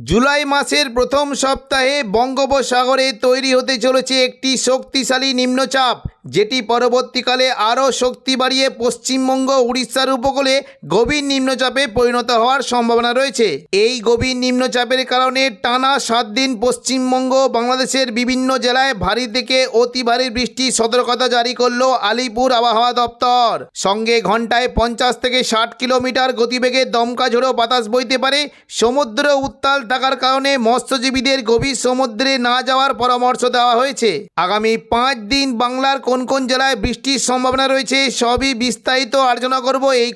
জুলাই মাসের প্রথম সপ্তাহে বঙ্গোপসাগরে তৈরি হতে চলেছে একটি শক্তিশালী নিম্নচাপ, যেটি পরবর্তীকালে আরও শক্তি বাড়িয়ে পশ্চিমবঙ্গ উড়িষ্যার উপকূলে গভীর নিম্নচাপে পরিণত হওয়ার সম্ভাবনা রয়েছে। এই গভীর নিম্নচাপের কারণে টানা 7 দিন পশ্চিমবঙ্গ বাংলাদেশের বিভিন্ন জেলায় ভারী থেকে অতি ভারী বৃষ্টির সতর্কতা জারি করল আলিপুর আবহাওয়া দপ্তর। সঙ্গে ঘন্টায় 50 থেকে 60 কিলোমিটার গতিবেগে দমকা ঝোড়ো বাতাস বইতে পারে। সমুদ্র উত্তাল থাকার কারণে মৎস্যজীবীদের গভীর সমুদ্রে না যাওয়ার পরামর্শ দেওয়া হয়েছে। আগামী 5 দিন বাংলার কোন কোন জেলায় বৃষ্টির সম্ভাবনা রয়েছে সবই বিস্তারিত আলোচনা করব এই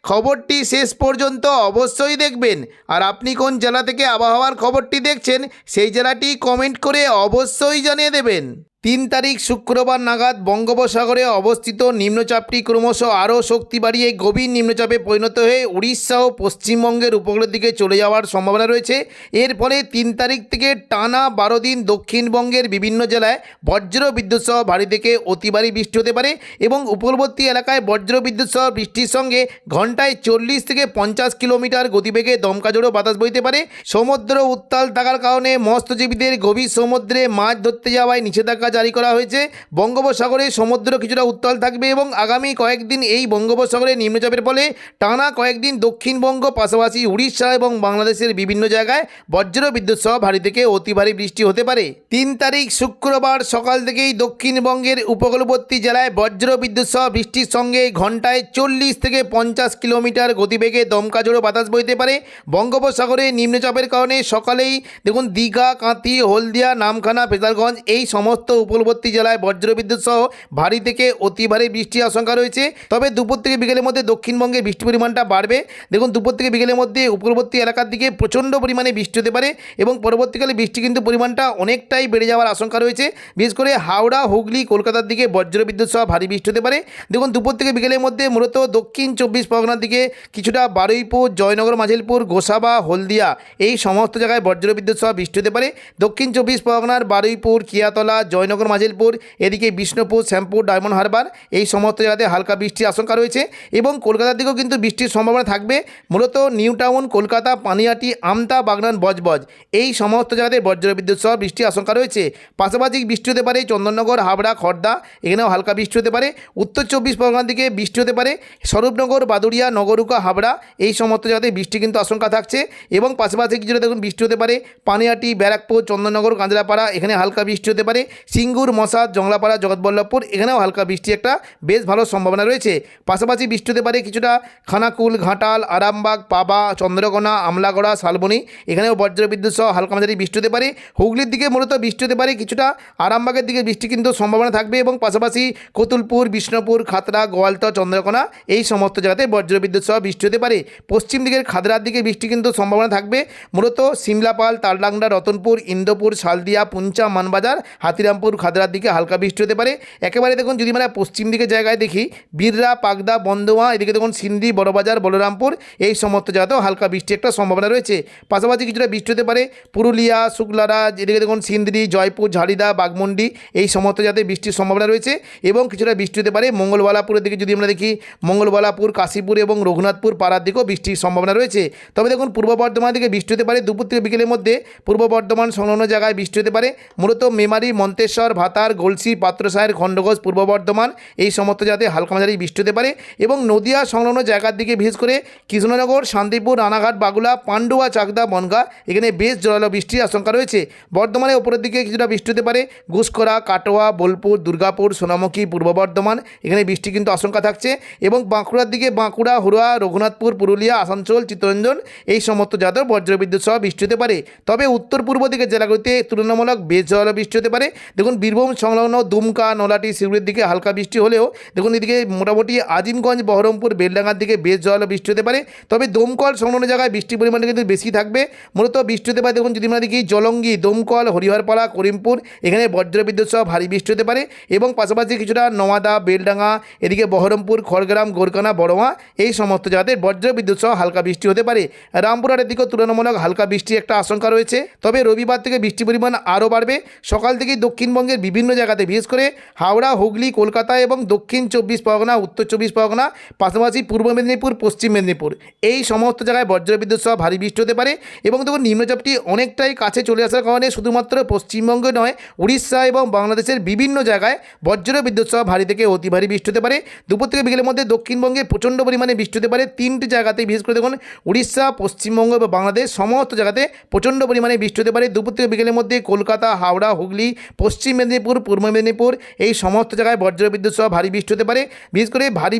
খবরটি শেষ পর্যন্ত অবশ্যই দেখবেন। আর আপনি কোন জেলা থেকে আবহাওয়ার খবরটি দেখছেন সেই জেলাটি কমেন্ট করে অবশ্যই জানিয়ে দেবেন। 3 তারিখ শুক্রবার নাগাদ বঙ্গোপসাগরে অবস্থিত নিম্নচাপটি ক্রমশ আরও শক্তি বাড়িয়ে গভীর নিম্নচাপে পরিণত হয়ে উড়িষ্যা ও পশ্চিমবঙ্গের উপকূলের দিকে চলে যাওয়ার সম্ভাবনা রয়েছে। এর ফলে 3 তারিখ থেকে টানা 12 দিন দক্ষিণবঙ্গের বিভিন্ন জেলায় বজ্র বিদ্যুৎ সহ ভারী থেকে অতি ভারী বৃষ্টি হতে পারে এবং উপকূলবর্তী এলাকায় বজ্র বিদ্যুৎ সহ বৃষ্টির সঙ্গে ঘন্টায় 40 থেকে 50 কিলোমিটার গতিবেগে দমকা ঝোড়ো বাতাস বইতে পারে। সমুদ্র উত্তাল থাকার কারণে মৎস্যজীবীদের গভীর সমুদ্রে মাছ ধরতে যাওয়ায় নিষেধাজ্ঞা জারি করা হয়েছে। বঙ্গোপসাগরে সমুদ্র কিছুটা উত্তাল থাকবে এবং আগামী কয়েকদিন এই বঙ্গোপসাগরে নিম্নচাপের ফলে টানা কয়েকদিন দক্ষিণবঙ্গ পাশাপাশি উড়িষ্যা এবং বাংলাদেশের বিভিন্ন জায়গায় বজ্র বিদ্যুৎ সহ ভারী থেকে অতি ভারী বৃষ্টি হতে পারে। 3 তারিখ শুক্রবার সকাল থেকেই দক্ষিণবঙ্গের উপকূলবর্তী জেলায় বজ্র বিদ্যুৎ সহ বৃষ্টির সঙ্গে ঘন্টায় 40 থেকে 50 কিলোমিটার গতিবেগে দমকা ঝোড়ো বাতাস বইতে পারে। বঙ্গোপসাগরে নিম্নচাপের কারণে সকালেই দেখুন দীঘা, কাঁথি, হলদিয়া, নামখানা, ফেজারগঞ্জ এই সমস্ত উপকূলবর্তী জেলায় বজ্রবিদ্যুৎ সহ ভারী থেকে অতি ভারী বৃষ্টির আশঙ্কা রয়েছে। তবে দুপুর থেকে বিকেলের মধ্যে দক্ষিণবঙ্গে বৃষ্টির পরিমাণটা বাড়বে। দেখুন দুপুর থেকে বিকেলের মধ্যে উপকূলবর্তী এলাকার দিকে প্রচণ্ড পরিমাণে বৃষ্টি হতে পারে এবং পরবর্তীকালে বৃষ্টি কিন্তু পরিমাণটা অনেকটাই বেড়ে যাওয়ার আশঙ্কা রয়েছে। বিশেষ করে হাওড়া, হুগলি, কলকাতার দিকে বজ্রবিদ্যুৎ সহ ভারী বৃষ্টি হতে পারে। দেখুন দুপুর থেকে বিকেলের মধ্যে মূলত দক্ষিণ 24 পরগনার দিকে কিছুটা বারুইপুর, জয়নগর, মাঝিলপুর, গোসাবা, হলদিয়া এই সমস্ত জায়গায় বজ্রবিদ্যুৎ সহ বৃষ্টি হতে পারে। দক্ষিণ 24 পরগনার বারুইপুর, কিয়াতলা, জয়নগর, মাঝিলপুর, এদিকে বিষ্ণুপুর, শ্যামপুর, ডায়মন্ড হারবার এই সমস্ত জায়গাতে হালকা বৃষ্টির আশঙ্কা রয়েছে এবং কলকাতার দিকেও কিন্তু বৃষ্টির সম্ভাবনা থাকবে। মূলত নিউ টাউন, কলকাতা, পানিহাটি, আমতা, বাগনান, বজবজ এই সমস্ত জায়গাতে বজ্রবিদ্যুৎ সহ বৃষ্টির আশঙ্কা রয়েছে। পাশাপাশি বৃষ্টি হতে পারে চন্দননগর, হাবড়া, খড়দা এখানেও হালকা বৃষ্টি হতে পারে। উত্তর 24 পরগনার দিকে বৃষ্টি হতে পারে স্বরূপনগর, বাদুড়িয়া, নগরুকা, হাবড়া এই সমস্ত জায়গাতে বৃষ্টি কিন্তু আশঙ্কা থাকছে এবং পাশাপাশি কিছুটা দেখুন বৃষ্টি হতে পারে পানিহাটি, ব্যারাকপুর, চন্দননগর, কাঁচরাপাড়া এখানে হালকা বৃষ্টি হতে পারে। সিঙ্গুর, মশাদ, জংলাপাড়া, জগৎবল্লভপুর এখানেও হালকা বৃষ্টি একটা বেশ ভালো সম্ভাবনা রয়েছে। পাশাপাশি বৃষ্টি হতে পারে কিছুটা খানাকুল, ঘাটাল, আরামবাগ, পাবা, চন্দ্রকোনা, আমলাগড়া, শালবনী এখানেও বজ্রবিদ্যুৎ সহ হালকা মাঝারি বৃষ্টি হতে পারে। হুগলির দিকে মূলত বৃষ্টি হতে পারে কিছুটা আরামবাগের দিকে বৃষ্টি কিন্তু সম্ভাবনা থাকবে এবং পাশাপাশি কতুলপুর, বিষ্ণুপুর, খাতড়া, গোয়ালতর, চন্দ্রকোনা এই সমস্ত জায়গাতে বজ্রবিদ্যুৎ সহ বৃষ্টি হতে পারে। পশ্চিম দিকের খাদড়ার দিকে বৃষ্টি কিন্তু সম্ভাবনা থাকবে। মূলত সিমলাপাল, তালডাংরা, রতনপুর, ইন্দোপুর, শালদিয়া, পুঞ্চা, মানবাজার, হাতিরামপুর, খাদড়ার দিকে হালকা বৃষ্টি হতে পারে। একেবারে দেখুন যদি আমরা পশ্চিম দিকের জায়গায় দেখি বিররা, পাগদা, বন্দোয়া এদিকে দেখুন সিন্দি, বড়বাজার, বলরামপুর এই সমস্ত জায়গাতেও হালকা বৃষ্টি একটা সম্ভাবনা রয়েছে। পাশাপাশি কিছুটা বৃষ্টি হতে পারে পুরুলিয়া, শুক্লারা এদিকে দেখুন সিন্দ্রি, জয়পুর, ঝাড়িদা, বাগমুন্ডি এই সমস্ত জায়গাতে বৃষ্টির সম্ভাবনা রয়েছে এবং কিছুটা বৃষ্টি হতে পারে মঙ্গলবালাপুরের দিকে যদি আমরা দেখি মঙ্গলবালাপুর, কাশীপুর এবং রঘুনাথপুর পাড়ার দিকেও বৃষ্টির সম্ভাবনা রয়েছে। তবে দেখুন পূর্ব বর্ধমানের দিকে বৃষ্টি হতে পারে দুপুর থেকে বিকেলের মধ্যে পূর্ব বর্ধমান সংলগ্ন জায়গায় বৃষ্টি হতে পারে। মূলত মেমারি, মন্তেশ্বর, ভাতার, গলসি, পাত্রসাহের, খণ্ডঘোষ, পূর্ব বর্ধমান এই সমস্ত জায়গাতে হালকা মাঝারি বৃষ্টি হতে পারে এবং নদিয়া সংলগ্ন জায়গার দিকে বিশেষ করে কৃষ্ণনগর, শান্তিপুর, রানাঘাট, বাগুলা, পান্ডুয়া, চাকদা, বনগাঁ এখানে বেশ জোরালো বৃষ্টির আশঙ্কা রয়েছে। বর্ধমানের ওপরের দিকে কিছুটা বৃষ্টি হতে পারে ঘুষকরা, কাটোয়া, বোলপুর, দুর্গাপুর, সোনামুখী, পূর্ব বর্ধমান এখানে বৃষ্টি কিন্তু আশঙ্কা থাকছে এবং বাঁকুড়ার দিকে বাঁকুড়া, হুড়া, রঘুনাথপুর, পুরুলিয়া, আসানসোল, চিত্তরঞ্জন এই সমস্ত জায়গাতেও বজ্রবিদ্যুৎ সহ বৃষ্টি হতে পারে। তবে উত্তর পূর্ব দিকের জেলাগুলিতে তুলনামূলক বেশ জোরালো বৃষ্টি হতে পারে। দেখুন বীরভূম সংলগ্ন দুমকা, নলাটি, সিউড়ির দিকে হালকা বৃষ্টি হলেও দেখুন এদিকে মোটামুটি আজিমগঞ্জ, বহরমপুর, বেলডাঙ্গার দিকে বেশ জোরালো বৃষ্টি হতে পারে। তবে দমকল সংলগ্ন জায়গায় বৃষ্টির পরিমাণটা কিন্তু বেশি থাকবে। মূলত বৃষ্টি হতে পারে দেখুন যদি আমরা দেখি জলঙ্গি, দমকল, হরিহরপাড়া, করিমপুর এখানে বজ্রবিদ্যুৎ সহ ভারী বৃষ্টি হতে পারে এবং পাশাপাশি কিছুটা নওয়াদা, বেলডাঙ্গা এদিকে বহরমপুর, খড়গ্রাম, গোরকানা, বড়মা এই সমস্ত জায়গাতে বজ্রবিদ্যুৎ সহ হালকা বৃষ্টি হতে পারে। রামপুরহাটের দিকেও তুলনামূলক হালকা বৃষ্টির একটা আশঙ্কা রয়েছে। তবে রবিবার থেকে বৃষ্টির পরিমাণ আরও বাড়বে। সকাল থেকেই দক্ষিণবঙ্গ দক্ষিণবঙ্গের বিভিন্ন জায়গাতে বিশেষ করে হাওড়া, হুগলি, কলকাতা এবং দক্ষিণ 24 পরগনা, উত্তর 24 পরগনা, পাশাপাশি পূর্ব মেদিনীপুর, পশ্চিম মেদিনীপুর এই সমস্ত জায়গায় বজ্রবিদ্যুৎ সহ ভারী বৃষ্টি হতে পারে। এবং দেখুন নিম্নচাপটি অনেকটাই কাছে চলে আসার কারণে শুধুমাত্র পশ্চিমবঙ্গে নয়, উড়িষ্যা এবং বাংলাদেশের বিভিন্ন জায়গায় বজ্রবিদ্যুৎ সহ ভারী থেকে অতি ভারী বৃষ্টি হতে পারে। দুপুর থেকে বিকেলের মধ্যে দক্ষিণবঙ্গে প্রচণ্ড পরিমাণে বৃষ্টি হতে পারে। তিনটি জায়গাতে বিশেষ করে দেখুন উড়িষ্যা, পশ্চিমবঙ্গ এবং বাংলাদেশ সমস্ত জায়গাতে প্রচণ্ড পরিমাণে বৃষ্টি হতে পারে। দুপুর থেকে বিকেলের মধ্যে কলকাতা, হাওড়া, হুগলি, পশ্চিম মেদিনীপুর, পূর্ব মেদিনীপুর এই সমস্ত জায়গায় বজ্রবিদ্যুৎ সহ ভারী বৃষ্টি হতে পারে। বিশেষ করে ভারী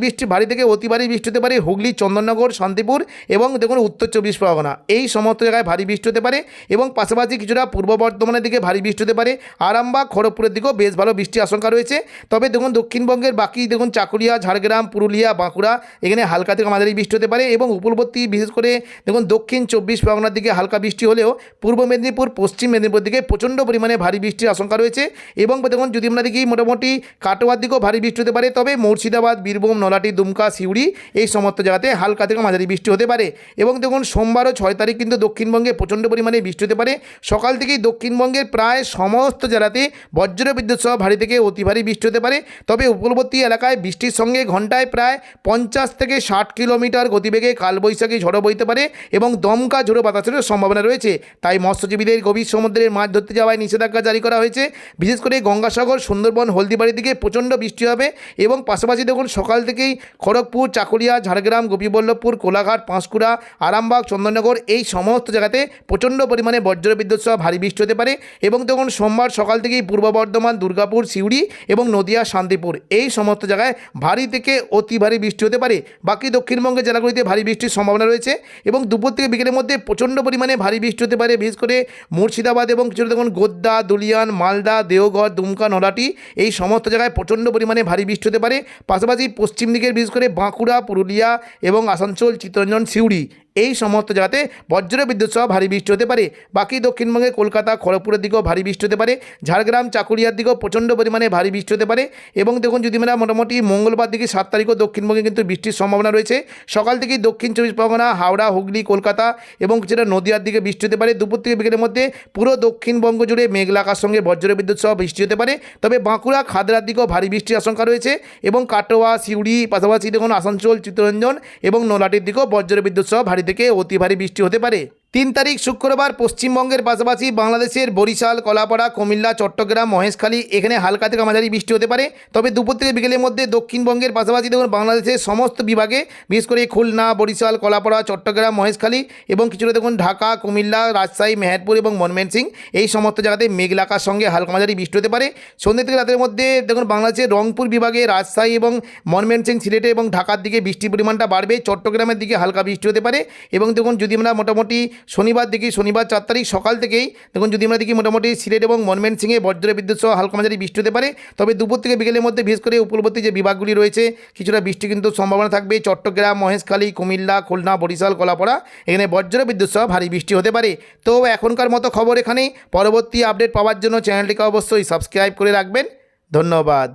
থেকে অতি ভারী বৃষ্টি হতে পারে হুগলি, চন্দননগর, শান্তিপুর এবং দেখুন উত্তর 24 পরগনা এই সমস্ত জায়গায় ভারী বৃষ্টি হতে পারে। এবং পাশাপাশি কিছুটা পূর্ব বর্ধমানের দিকে ভারী বৃষ্টি হতে পারে। আরামবাগ, খড়গপুরের দিকেও বেশ ভালো বৃষ্টির আশঙ্কা রয়েছে। তবে দেখুন দক্ষিণবঙ্গের বাকি দেখুন চাকুলিয়া, ঝাড়গ্রাম, পুরুলিয়া, বাঁকুড়া এখানে হালকা থেকে মাঝারি বৃষ্টি হতে পারে। এবং উপকূলবর্তী বিশেষ করে দেখুন দক্ষিণ 24 পরগনার দিকে হালকা বৃষ্টি হলেও পূর্ব মেদিনীপুর, পশ্চিম মেদিনীপুর দিকে প্রচণ্ড পরিমাণে ভারী বৃষ্টির আশঙ্কা রয়েছে। এবং দেখুন যদি আমরা দেখি মোটামুটি কাটোয়ার দিকেও ভারী বৃষ্টি হতে পারে। তবে মুর্শিদাবাদ, বীরভূম, নলাটি, দুমকা, সিউড়ি এই সমস্ত জায়গাতে হালকা থেকে মাঝারি বৃষ্টি হতে পারে। এবং দেখুন সোমবার ও 6 তারিখ কিন্তু দক্ষিণবঙ্গে প্রচণ্ড পরিমাণে বৃষ্টি হতে পারে। সকাল থেকেই দক্ষিণবঙ্গের প্রায় সমস্ত জেলাতে বজ্রবিদ্যুৎ সহ ভারী থেকে অতি ভারী বৃষ্টি হতে পারে। তবে উপকূলবর্তী এলাকায় বৃষ্টির সঙ্গে ঘন্টায় প্রায় 50 থেকে 60 কিলোমিটার গতিবেগে কালবৈশাখী ঝড়ো বইতে পারে এবং দমকা ঝোড়ো বাতাসের সম্ভাবনা রয়েছে। তাই মৎস্যজীবীদের গভীর সমুদ্রের মাছ ধরতে যাওয়ায় নিষেধাজ্ঞা জারি করা হয়েছে। বিশেষ করে গঙ্গাসাগর, সুন্দরবন, হলদিবাড়ির দিকে প্রচণ্ড বৃষ্টি হবে। এবং পাশাপাশি দেখুন সকাল থেকেই খড়গপুর, চাকুলিয়া, ঝাড়গ্রাম, গোপীবল্লভপুর, কোলাঘাট, পাঁশকুড়া, আরামবাগ, চন্দননগর এই সমস্ত জায়গাতে প্রচণ্ড পরিমাণে বজ্রবিদ্যুৎ সহ ভারী বৃষ্টি হতে পারে। এবং দেখুন সোমবার সকাল থেকেই পূর্ব বর্ধমান, দুর্গাপুর, সিউড়ি এবং নদিয়া, শান্তিপুর এই সমস্ত জায়গায় ভারী থেকে অতি ভারী বৃষ্টি হতে পারে। বাকি দক্ষিণবঙ্গের জেলাগুলিতে ভারী বৃষ্টির সম্ভাবনা রয়েছে। এবং দুপুর থেকে বিকেলের মধ্যে প্রচণ্ড পরিমাণে ভারী বৃষ্টি হতে পারে। বিশেষ করে মুর্শিদাবাদ এবং কিছু দেখুন গোদ্দা, দুলিয়ান, মালদা, দেওঘর, দুমকা, নলাটি এই সমস্ত জায়গায় প্রচণ্ড পরিমাণে ভারী বৃষ্টি হতে পারে। পাশাপাশি পশ্চিম দিকের বিশেষ করে বাঁকুড়া, পুরুলিয়া এবং আসানসোল, চিত্তরঞ্জন, সিউড়ি এই সমস্ত জায়গাতে বজ্রবিদ্যুৎ সহ ভারী বৃষ্টি হতে পারে। বাকি দক্ষিণবঙ্গে কলকাতা, খড়গপুরের দিকেও ভারী বৃষ্টি হতে পারে। ঝাড়গ্রাম, চাকুলিয়ার দিকেও প্রচণ্ড পরিমাণে ভারী বৃষ্টি হতে পারে। এবং দেখুন যদি আমরা মোটামুটি মঙ্গলবার দিকে 7 তারিখও দক্ষিণবঙ্গে কিন্তু বৃষ্টির সম্ভাবনা রয়েছে। সকাল থেকেই দক্ষিণ 24 পরগনা, হাওড়া, হুগলি, কলকাতা এবং যেটা নদিয়ার দিকে বৃষ্টি হতে পারে। দুপুর থেকে বিকেলের মধ্যে পুরো দক্ষিণবঙ্গ জুড়ে মেঘলা আকাশের সঙ্গে বজ্রবিদ্যুৎ সহ বৃষ্টি হতে পারে। তবে বাঁকুড়া, খাদড়ার দিকেও ভারী বৃষ্টির আশঙ্কা রয়েছে। এবং কাটোয়া, সিউড়ি, পাশাপাশি দেখুন আসানসোল, চিত্তরঞ্জন এবং নলাটির দিকেও বজ্রবিদ্যুৎ সহ ভারী থেকে অতি ভারী বৃষ্টি হতে পারে। 3 তারিখ শুক্রবার পশ্চিমবঙ্গের পাশাপাশি বাংলাদেশের বরিশাল, কলাপাড়া, কুমিল্লা, চট্টগ্রাম, মহেশখালী এখানে হালকা থেকে মাঝারি বৃষ্টি হতে পারে। তবে দুপুর থেকে বিকেলের মধ্যে দক্ষিণবঙ্গের পাশাপাশি দেখুন বাংলাদেশের সমস্ত বিভাগে বিশেষ করে খুলনা, বরিশাল, কলাপাড়া, চট্টগ্রাম, মহেশখালী এবং কিছুটা দেখুন ঢাকা, কুমিল্লা, রাজশাহী, মেহেরপুর এবং ময়মনসিংহ এই সমস্ত জায়গাতে মেঘলা আকাশের সঙ্গে হালকা মাঝারি বৃষ্টি হতে পারে। সন্ধ্যে থেকে রাতের মধ্যে দেখুন বাংলাদেশের রংপুর বিভাগে, রাজশাহী এবং ময়মনসিংহ, সিলেটে এবং ঢাকার দিকে বৃষ্টির পরিমাণটা বাড়বে। চট্টগ্রামের দিকে হালকা বৃষ্টি হতে পারে। এবং দেখুন যদি আমরা মোটামুটি শনিবার দেখি, শনিবার 4 তারিখ সকাল থেকেই দেখুন যদি আমরা দেখি মোটামুটি সিলেট এবং ময়মনসিংহে বজ্রবিদ্যুৎ সহ হালকা মাঝারি বৃষ্টি হতে পারে। তবে দুপুর থেকে বিকেলের মধ্যে বিশেষ করে উপকূলবর্তী যে বিভাগগুলি রয়েছে কিছুটা বৃষ্টি কিন্তু সম্ভাবনা থাকবে। চট্টগ্রাম, মহেশখালী, কুমিল্লা, খুলনা, বরিশাল, কলাপাড়া এখানে বজ্রবিদ্যুৎ সহ ভারী বৃষ্টি হতে পারে। তো এখনকার মতো খবর এখানেই। পরবর্তী আপডেট পাওয়ার জন্য চ্যানেলটিকে অবশ্যই সাবস্ক্রাইব করে রাখবেন। ধন্যবাদ।